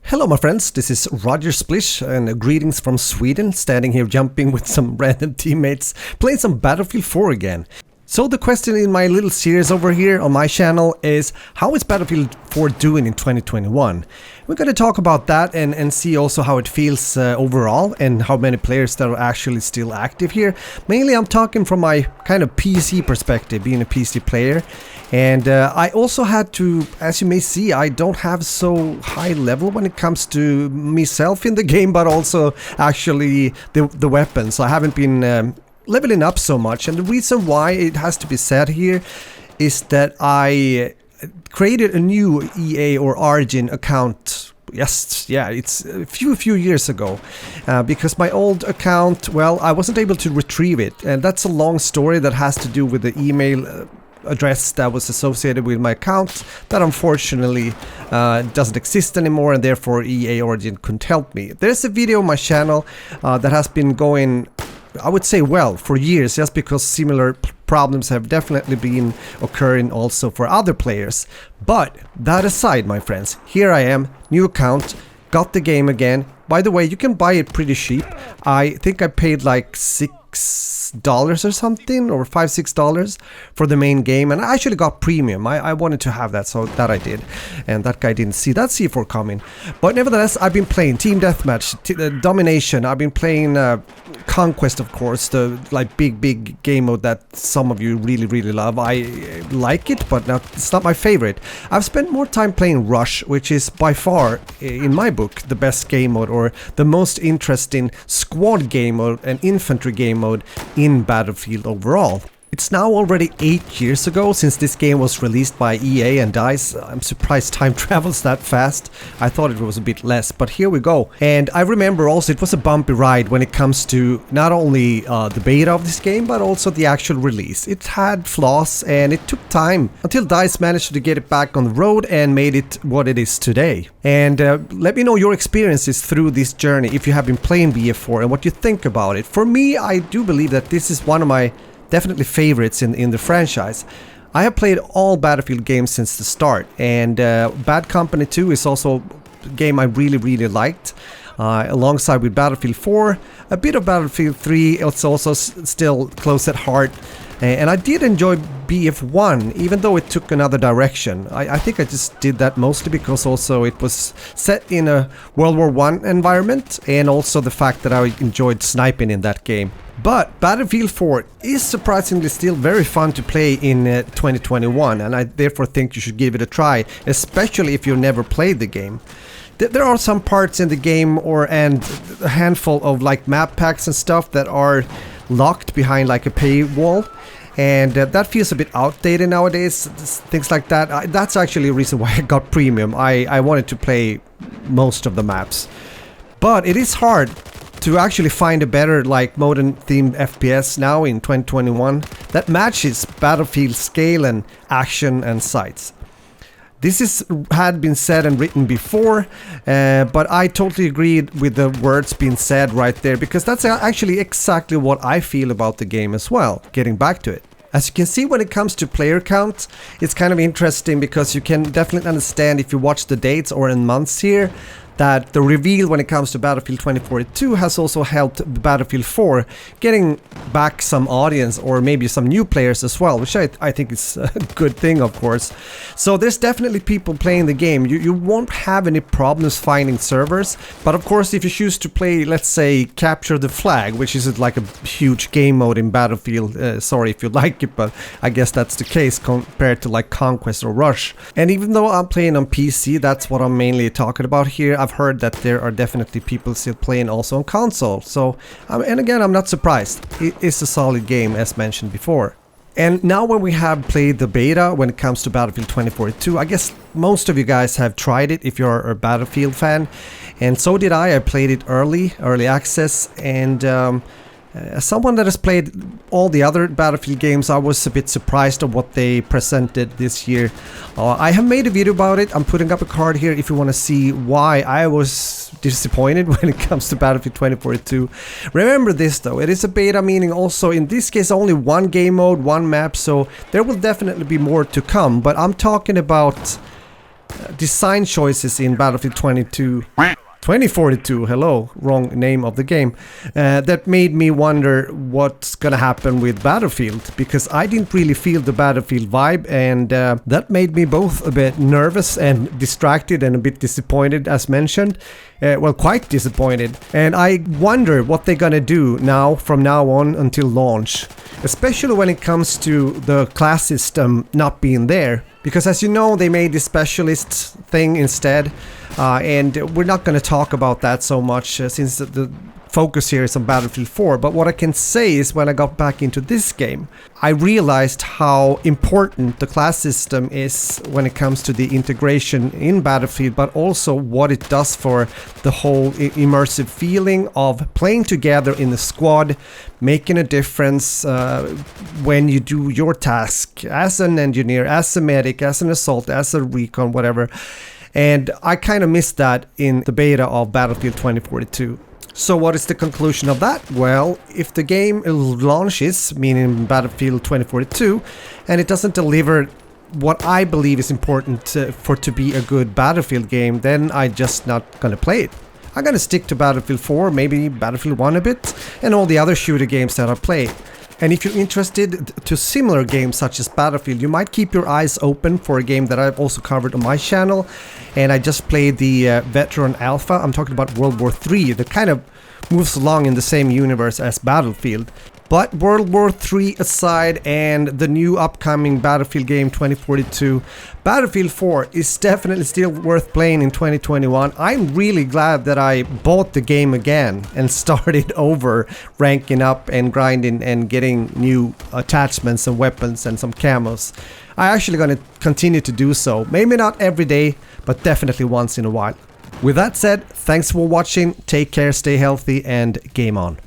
Hello my friends, this is Roger Splish and greetings from Sweden, standing here jumping with some random teammates, playing some Battlefield 4 again. So the question in my little series over here on my channel is, how is Battlefield 4 doing in 2021? We're going to talk about that and see also how it feels overall and how many players that are actually still active here. Mainly I'm talking from my kind of PC perspective, being a PC player. And I also had to, as you may see, I don't have so high level when it comes to myself in the game, but also actually the weapons. So I haven't been leveling up so much, and the reason why it has to be said here is that I created a new EA or Origin account. It's a few years ago, because my old account, well, I wasn't able to retrieve it, and that's a long story that has to do with the email address that was associated with my account that unfortunately doesn't exist anymore, and therefore EA Origin couldn't help me. There's a video on my channel that has been going, I would say, well, for years, just because similar problems have definitely been occurring also for other players. But that aside, my friends, here I am, new account, got the game again. By the way, you can buy it pretty cheap. I think I paid like $6 or something, or $5-6 for the main game, and I actually got premium. I wanted to have that, so that I did, and that guy didn't see that C4 coming. But nevertheless, I've been playing Team Deathmatch, Domination. I've been playing Conquest, of course, the big game mode that some of you really love. I like it, but it's not my favorite. I've spent more time playing Rush, which is by far, in my book, the best game mode, or the most interesting squad game mode and infantry game mode in Battlefield overall. It's now already 8 years ago since this game was released by EA and DICE. I'm surprised time travels that fast. I thought it was a bit less, but here we go. And I remember also it was a bumpy ride when it comes to not only the beta of this game, but also the actual release. It had flaws and it took time until DICE managed to get it back on the road and made it what it is today. And let me know your experiences through this journey if you have been playing BF4 and what you think about it. For me, I do believe that this is one of my definitely favorites in the franchise. I have played all Battlefield games since the start, and Bad Company 2 is also a game I really liked, alongside with Battlefield 4, a bit of Battlefield 3. It's also still close at heart, and I did enjoy BF1, even though it took another direction. I think I just did that mostly because also it was set in a World War I environment, and also the fact that I enjoyed sniping in that game. But Battlefield 4 is surprisingly still very fun to play in 2021, and I therefore think you should give it a try, especially if you've never played the game. There are some parts in the game and a handful of map packs and stuff that are locked behind a paywall, and that feels a bit outdated nowadays, things like that. That's actually a reason why I got premium. I wanted to play most of the maps. But it is hard to actually find a better modern themed FPS now in 2021 that matches Battlefield scale and action and sights. This had been said and written before, but I totally agreed with the words being said right there, because that's actually exactly what I feel about the game as well, getting back to it. As you can see, when it comes to player count, it's kind of interesting because you can definitely understand if you watch the dates or in months here, that the reveal when it comes to Battlefield 2042 has also helped Battlefield 4 getting back some audience, or maybe some new players as well, which I think is a good thing, of course. So there's definitely people playing the game. You won't have any problems finding servers, but of course if you choose to play, let's say, Capture the Flag, which is like a huge game mode in Battlefield, sorry if you like it, but I guess that's the case compared to Conquest or Rush. And even though I'm playing on PC, that's what I'm mainly talking about here, I've heard that there are definitely people still playing also on console. So, and again, I'm not surprised. It is a solid game, as mentioned before. And now when we have played the beta when it comes to Battlefield 2042, I guess most of you guys have tried it if you're a Battlefield fan. And so did I. I played it early access, and as someone that has played all the other Battlefield games, I was a bit surprised of what they presented this year. I have made a video about it. I'm putting up a card here if you want to see why I was disappointed when it comes to Battlefield 2042. Remember this though, it is a beta, meaning also in this case only one game mode, one map, so there will definitely be more to come. But I'm talking about design choices in Battlefield 2042, hello, wrong name of the game, that made me wonder what's gonna happen with Battlefield, because I didn't really feel the Battlefield vibe, and that made me both a bit nervous and distracted and a bit disappointed, as mentioned. Well, quite disappointed. And I wonder what they're gonna do now, from now on until launch, especially when it comes to the class system not being there. Because as you know, they made the specialist thing instead, and we're not going to talk about that so much since the focus here is on Battlefield 4. But what I can say is, when I got back into this game, I realized how important the class system is when it comes to the integration in Battlefield, but also what it does for the whole immersive feeling of playing together in the squad, making a difference when you do your task as an engineer, as a medic, as an assault, as a recon, whatever. And I kind of missed that in the beta of Battlefield 2042. So what is the conclusion of that? Well, if the game launches, meaning Battlefield 2042, and it doesn't deliver what I believe is important for it to be a good Battlefield game, then I'm just not gonna play it. I'm gonna stick to Battlefield 4, maybe Battlefield 1 a bit, and all the other shooter games that I play. And if you're interested to similar games such as Battlefield, you might keep your eyes open for a game that I've also covered on my channel. And I just played the Veteran Alpha. I'm talking about World War III, that kind of moves along in the same universe as Battlefield. But World War III aside, and the new upcoming Battlefield game 2042, Battlefield 4 is definitely still worth playing in 2021. I'm really glad that I bought the game again and started over, ranking up and grinding and getting new attachments and weapons and some camos. I'm actually going to continue to do so. Maybe not every day, but definitely once in a while. With that said, thanks for watching, take care, stay healthy, and game on.